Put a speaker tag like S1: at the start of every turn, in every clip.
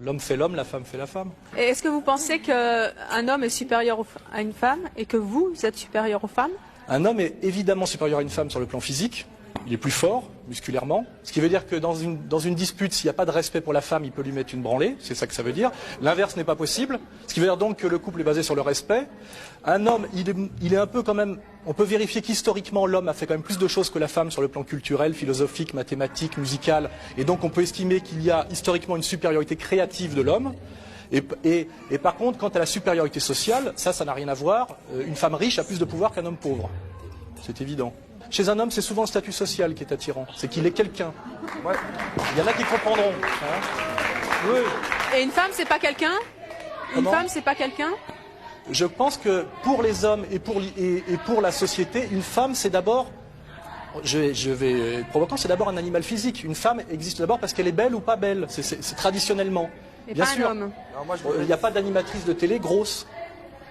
S1: L'homme fait l'homme, la femme fait la femme.
S2: Et est-ce que vous pensez qu'un homme est supérieur à une femme et que vous êtes supérieur aux femmes?
S1: Un homme est évidemment supérieur à une femme sur le plan physique. Il est plus fort, musculairement. Ce qui veut dire que dans une dispute, s'il n'y a pas de respect pour la femme, il peut lui mettre une branlée. C'est ça que ça veut dire. L'inverse n'est pas possible. Ce qui veut dire donc que le couple est basé sur le respect. Un homme, il est un peu quand même... On peut vérifier qu'historiquement, l'homme a fait quand même plus de choses que la femme sur le plan culturel, philosophique, mathématique, musical. Et donc on peut estimer qu'il y a historiquement une supériorité créative de l'homme. Et par contre, quant à la supériorité sociale, ça n'a rien à voir. Une femme riche a plus de pouvoir qu'un homme pauvre. C'est évident. Chez un homme, c'est souvent le statut social qui est attirant. C'est qu'il est quelqu'un. Ouais. Il y en a qui comprendront. Hein, oui.
S2: Et une femme, c'est pas quelqu'un? Une femme, c'est pas quelqu'un?
S1: Je pense que pour les hommes et pour la société, une femme, c'est d'abord... Je vais être provocant, c'est d'abord un animal physique. Une femme existe d'abord parce qu'elle est belle ou pas belle. C'est traditionnellement.
S2: Et
S1: bien
S2: pas
S1: sûr.
S2: un homme.
S1: Il n'y a pas d'animatrice de télé grosse.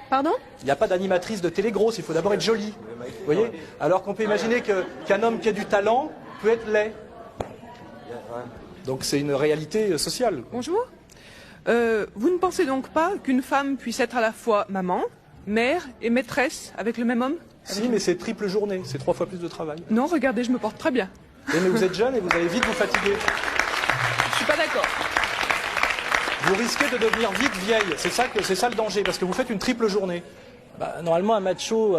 S2: Pardon?
S1: Il n'y a pas d'animatrice de télé grosse, il faut d'abord être jolie. Vous voyez? Alors qu'on peut imaginer qu'un homme qui a du talent peut être laid. Donc c'est une réalité sociale.
S3: Bonjour. Vous ne pensez donc pas qu'une femme puisse être à la fois maman, mère et maîtresse avec le même homme?
S1: Si, mais c'est triple journée, c'est 3 fois plus de travail.
S3: Non, regardez, je me porte très bien.
S1: Oui, mais vous êtes jeune et vous allez vite vous fatiguer.
S3: Je suis pas d'accord.
S1: Vous risquez de devenir vite vieille, c'est ça le danger, parce que vous faites une triple journée. Normalement, un macho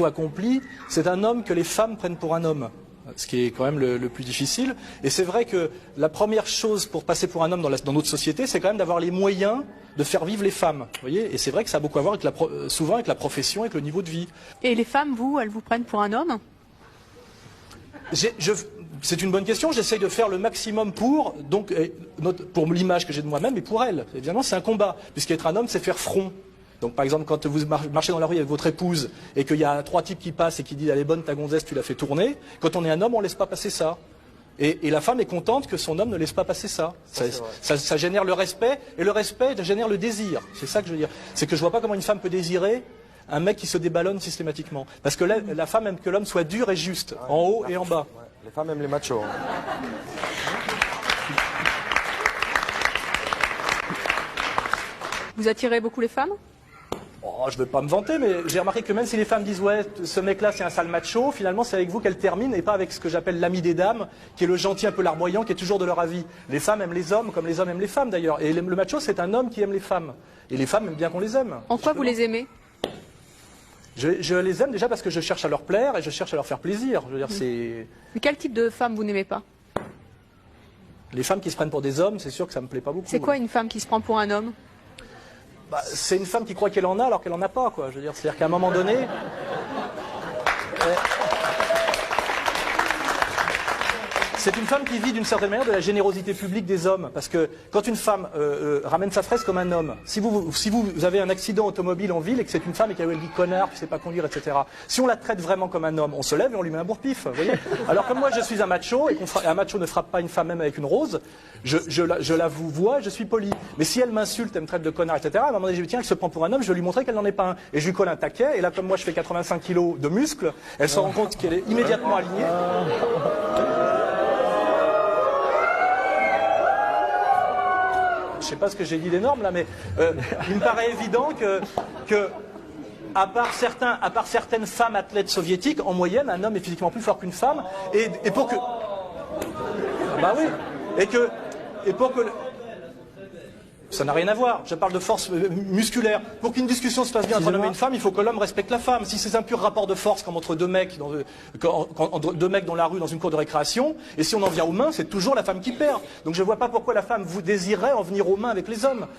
S1: accompli, c'est un homme que les femmes prennent pour un homme, ce qui est quand même le plus difficile. Et c'est vrai que la première chose pour passer pour un homme dans notre société, c'est quand même d'avoir les moyens de faire vivre les femmes. Vous voyez? Et c'est vrai que ça a beaucoup à voir souvent avec la profession, avec le niveau de vie.
S2: Et les femmes, vous, elles vous prennent pour un homme?
S1: C'est une bonne question, j'essaye de faire le maximum pour l'image que j'ai de moi-même et pour elle. Évidemment, c'est un combat, puisqu'être un homme, c'est faire front. Donc par exemple, quand vous marchez dans la rue avec votre épouse et qu'il y a 3 types qui passent et qui disent « Elle est bonne ta gonzesse, tu l'as fait tourner », quand on est un homme, on ne laisse pas passer ça. Et la femme est contente que son homme ne laisse pas passer ça. Ça génère le respect, et le respect génère le désir. C'est ça que je veux dire. C'est que je ne vois pas comment une femme peut désirer un mec qui se déballonne systématiquement. Parce que la femme aime que l'homme soit dur et juste, en haut et en bas.
S4: Ouais. Les femmes aiment les machos.
S2: Vous attirez beaucoup les femmes?
S1: Oh, je ne veux pas me vanter, mais j'ai remarqué que même si les femmes disent « Ouais, ce mec-là, c'est un sale macho », finalement, c'est avec vous qu'elles terminent et pas avec ce que j'appelle l'ami des dames, qui est le gentil un peu larmoyant, qui est toujours de leur avis. Les femmes aiment les hommes comme les hommes aiment les femmes, d'ailleurs. Et le macho, c'est un homme qui aime les femmes. Et les femmes aiment bien qu'on les aime.
S2: En quoi vous les aimez?
S1: Je les aime déjà parce que je cherche à leur plaire et je cherche à leur faire plaisir. Je veux dire, c'est...
S2: Mais quel type de femme vous n'aimez pas?
S1: Les femmes qui se prennent pour des hommes, c'est sûr que ça me plaît pas beaucoup.
S2: C'est quoi une femme qui se prend pour un homme?
S1: C'est une femme qui croit qu'elle en a alors qu'elle en a pas, quoi. Je veux dire, c'est-à-dire qu'à un moment donné... C'est une femme qui vit d'une certaine manière de la générosité publique des hommes. Parce que quand une femme ramène sa fraise comme un homme, si vous avez un accident automobile en ville et que c'est une femme et qu'elle dit connard, qui ne sait pas conduire, etc. Si on la traite vraiment comme un homme, on se lève et on lui met un bourre-pif. Vous voyez? Alors comme moi je suis un macho et un macho ne frappe pas une femme même avec une rose, je la vous vois, je suis poli. Mais si elle m'insulte, elle me traite de connard, etc. À un moment donné, je dis tiens, elle se prend pour un homme, je vais lui montrer qu'elle n'en est pas un. Et je lui colle un taquet. Et là, comme moi je fais 85 kilos de muscles, elle se rend compte qu'elle est immédiatement alignée. Je ne sais pas ce que j'ai dit d'énorme là, mais il me paraît évident que à part certaines femmes athlètes soviétiques, en moyenne, un homme est physiquement plus fort qu'une femme, et pour que... Bah oui, et pour que... Ça n'a rien à voir, je parle de force musculaire. Pour qu'une discussion se passe bien entre un homme et une femme, il faut que l'homme respecte la femme. Si c'est un pur rapport de force comme entre deux mecs dans la rue, dans une cour de récréation, et si on en vient aux mains, c'est toujours la femme qui perd. Donc je ne vois pas pourquoi la femme vous désirerait en venir aux mains avec les hommes.